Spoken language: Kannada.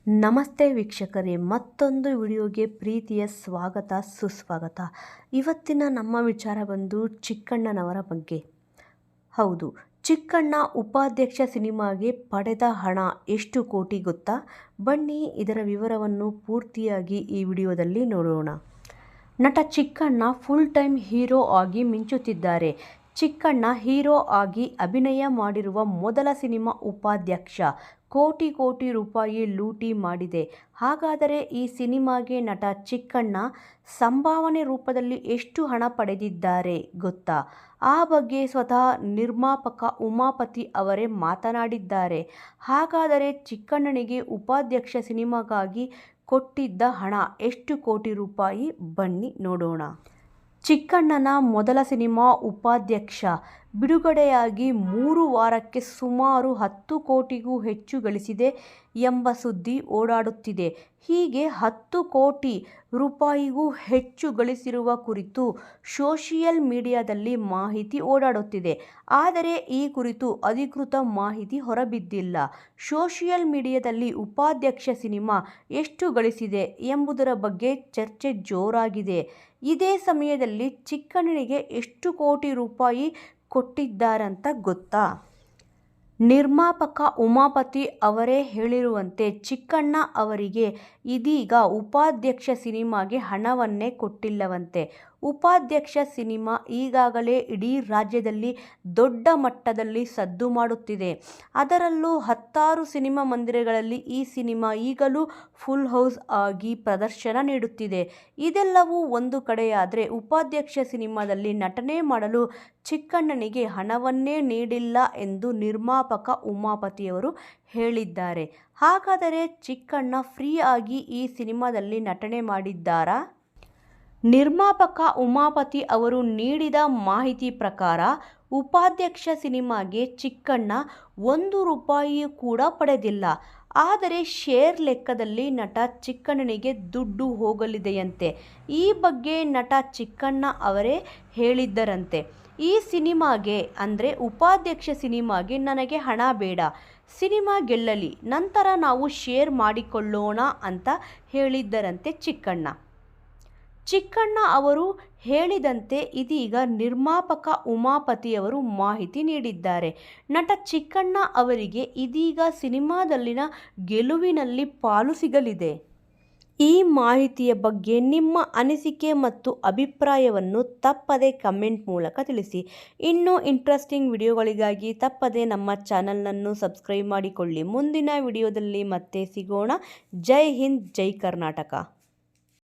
ನಮಸ್ತೆ ವೀಕ್ಷಕರೇ, ಮತ್ತೊಂದು ವಿಡಿಯೋಗೆ ಪ್ರೀತಿಯ ಸ್ವಾಗತ ಸುಸ್ವಾಗತ. ಇವತ್ತಿನ ನಮ್ಮ ವಿಚಾರ ಬಂದು ಚಿಕ್ಕಣ್ಣನವರ ಬಗ್ಗೆ. ಹೌದು, ಚಿಕ್ಕಣ್ಣ ಉಪಾಧ್ಯಕ್ಷ ಸಿನಿಮಾಗೆ ಪಡೆದ ಹಣ ಎಷ್ಟು ಕೋಟಿ ಗೊತ್ತಾ? ಬನ್ನಿ ಇದರ ವಿವರವನ್ನು ಪೂರ್ತಿಯಾಗಿ ಈ ವಿಡಿಯೋದಲ್ಲಿ ನೋಡೋಣ. ನಟ ಚಿಕ್ಕಣ್ಣ ಫುಲ್ ಟೈಮ್ ಹೀರೋ ಆಗಿ ಮಿಂಚುತ್ತಿದ್ದಾರೆ. ಚಿಕ್ಕಣ್ಣ ಹೀರೋ ಆಗಿ ಅಭಿನಯ ಮಾಡಿರುವ ಮೊದಲ ಸಿನಿಮಾ ಉಪಾಧ್ಯಕ್ಷ ಕೋಟಿ ರೂಪಾಯಿ ಲೂಟಿ ಮಾಡಿದೆ. ಹಾಗಾದರೆ ಈ ಸಿನಿಮಾಗೆ ನಟ ಚಿಕ್ಕಣ್ಣ ಸಂಭಾವನೆ ರೂಪದಲ್ಲಿ ಎಷ್ಟು ಹಣ ಪಡೆದಿದ್ದಾರೆ ಗೊತ್ತಾ? ಆ ಬಗ್ಗೆ ಸ್ವತಃ ನಿರ್ಮಾಪಕ ಉಮಾಪತಿ ಅವರೇ ಮಾತನಾಡಿದ್ದಾರೆ. ಹಾಗಾದರೆ ಚಿಕ್ಕಣ್ಣನಿಗೆ ಉಪಾಧ್ಯಕ್ಷ ಸಿನಿಮಾಗಾಗಿ ಕೊಟ್ಟಿದ್ದ ಹಣ ಎಷ್ಟು ಕೋಟಿ ರೂಪಾಯಿ? ಬನ್ನಿ ನೋಡೋಣ. ಚಿಕ್ಕಣ್ಣನ ಮೊದಲ ಸಿನಿಮಾ ಉಪಾಧ್ಯಕ್ಷ ಬಿಡುಗಡೆಯಾಗಿ 3 ವಾರಕ್ಕೆ ಸುಮಾರು 10 ಕೋಟಿಗೂ ಹೆಚ್ಚು ಗಳಿಸಿದೆ ಎಂಬ ಸುದ್ದಿ ಓಡಾಡುತ್ತಿದೆ. ಹೀಗೆ 10 ಕೋಟಿ ರೂಪಾಯಿಗೂ ಹೆಚ್ಚು ಗಳಿಸಿರುವ ಕುರಿತು ಸೋಷಿಯಲ್ ಮೀಡಿಯಾದಲ್ಲಿ ಮಾಹಿತಿ ಓಡಾಡುತ್ತಿದೆ. ಆದರೆ ಈ ಕುರಿತು ಅಧಿಕೃತ ಮಾಹಿತಿ ಹೊರಬಿದ್ದಿಲ್ಲ. ಸೋಷಿಯಲ್ ಮೀಡಿಯಾದಲ್ಲಿ ಉಪಾಧ್ಯಕ್ಷ ಸಿನಿಮಾ ಎಷ್ಟು ಗಳಿಸಿದೆ ಎಂಬುದರ ಬಗ್ಗೆ ಚರ್ಚೆ ಜೋರಾಗಿದೆ. ಇದೇ ಸಮಯದಲ್ಲಿ ಚಿಕ್ಕಣ್ಣನಿಗೆ ಎಷ್ಟು ಕೋಟಿ ರೂಪಾಯಿ ಕೊಟ್ಟಿದ್ದಾರಂತ ಗೊತ್ತಾ? ನಿರ್ಮಾಪಕ ಉಮಾಪತಿ ಅವರೇ ಹೇಳಿರುವಂತೆ ಚಿಕ್ಕಣ್ಣ ಅವರಿಗೆ ಇದೀಗ ಉಪಾಧ್ಯಕ್ಷ ಸಿನಿಮಾಗೆ ಹಣವನ್ನೇ ಕೊಟ್ಟಿಲ್ಲವಂತೆ. ಉಪಾಧ್ಯಕ್ಷ ಸಿನಿಮಾ ಈಗಾಗಲೇ ಇಡೀ ರಾಜ್ಯದಲ್ಲಿ ದೊಡ್ಡ ಮಟ್ಟದಲ್ಲಿ ಸದ್ದು ಮಾಡುತ್ತಿದೆ. ಅದರಲ್ಲೂ 10 ಸಿನಿಮಾ ಮಂದಿರಗಳಲ್ಲಿ ಈ ಸಿನಿಮಾ ಈಗಲೂ ಫುಲ್ ಹೌಸ್ ಆಗಿ ಪ್ರದರ್ಶನ ನೀಡುತ್ತಿದೆ. ಇದೆಲ್ಲವೂ ಒಂದು ಕಡೆಯಾದರೆ ಉಪಾಧ್ಯಕ್ಷ ಸಿನಿಮಾದಲ್ಲಿ ನಟನೆ ಮಾಡಲು ಚಿಕ್ಕಣ್ಣನಿಗೆ ಹಣವನ್ನೇ ನೀಡಿಲ್ಲ ಎಂದು ನಿರ್ಮಾಪಕ ಉಮಾಪತಿಯವರು ಹೇಳಿದ್ದಾರೆ. ಹಾಗಾದರೆ ಚಿಕ್ಕಣ್ಣ ಫ್ರೀ ಆಗಿ ಈ ಸಿನಿಮಾದಲ್ಲಿ ನಟನೆ ಮಾಡಿದ್ದಾರಾ? ನಿರ್ಮಾಪಕ ಉಮಾಪತಿ ಅವರು ನೀಡಿದ ಮಾಹಿತಿ ಪ್ರಕಾರ ಉಪಾಧ್ಯಕ್ಷ ಸಿನಿಮಾಗೆ ಚಿಕ್ಕಣ್ಣ 1 ರೂಪಾಯಿ ಕೂಡ ಪಡೆದಿಲ್ಲ. ಆದರೆ ಶೇರ್ ಲೆಕ್ಕದಲ್ಲಿ ನಟ ಚಿಕ್ಕಣ್ಣನಿಗೆ ದುಡ್ಡು ಹೋಗಲಿದೆಯಂತೆ. ಈ ಬಗ್ಗೆ ನಟ ಚಿಕ್ಕಣ್ಣ ಅವರೇ ಹೇಳಿದ್ದರಂತೆ. ಈ ಸಿನಿಮಾಗೆ ಅಂದರೆ ಉಪಾಧ್ಯಕ್ಷ ಸಿನಿಮಾಗೆ ನನಗೆ ಹಣ ಬೇಡ, ಸಿನಿಮಾ ಗೆಲ್ಲಲಿ, ನಂತರ ನಾವು ಶೇರ್ ಮಾಡಿಕೊಳ್ಳೋಣ ಅಂತ ಹೇಳಿದ್ದರಂತೆ ಚಿಕ್ಕಣ್ಣ. ಚಿಕ್ಕಣ್ಣ ಅವರು ಹೇಳಿದಂತೆ ಇದೀಗ ನಿರ್ಮಾಪಕ ಉಮಾಪತಿಯವರು ಮಾಹಿತಿ ನೀಡಿದ್ದಾರೆ. ನಟ ಚಿಕ್ಕಣ್ಣ ಅವರಿಗೆ ಇದೀಗ ಸಿನಿಮಾದಲ್ಲಿನ ಗೆಲುವಿನಲ್ಲಿ ಪಾಲು ಸಿಗಲಿದೆ. ಈ ಮಾಹಿತಿಯ ಬಗ್ಗೆ ನಿಮ್ಮ ಅನಿಸಿಕೆ ಮತ್ತು ಅಭಿಪ್ರಾಯವನ್ನು ತಪ್ಪದೆ ಕಮೆಂಟ್ ಮೂಲಕ ತಿಳಿಸಿ. ಇನ್ನೂ ಇಂಟ್ರೆಸ್ಟಿಂಗ್ ವಿಡಿಯೋಗಳಿಗಾಗಿ ತಪ್ಪದೆ ನಮ್ಮ ಚಾನಲನ್ನು ಸಬ್ಸ್ಕ್ರೈಬ್ ಮಾಡಿಕೊಳ್ಳಿ. ಮುಂದಿನ ವಿಡಿಯೋದಲ್ಲಿ ಮತ್ತೆ ಸಿಗೋಣ. ಜೈ ಹಿಂದ್, ಜೈ ಕರ್ನಾಟಕ.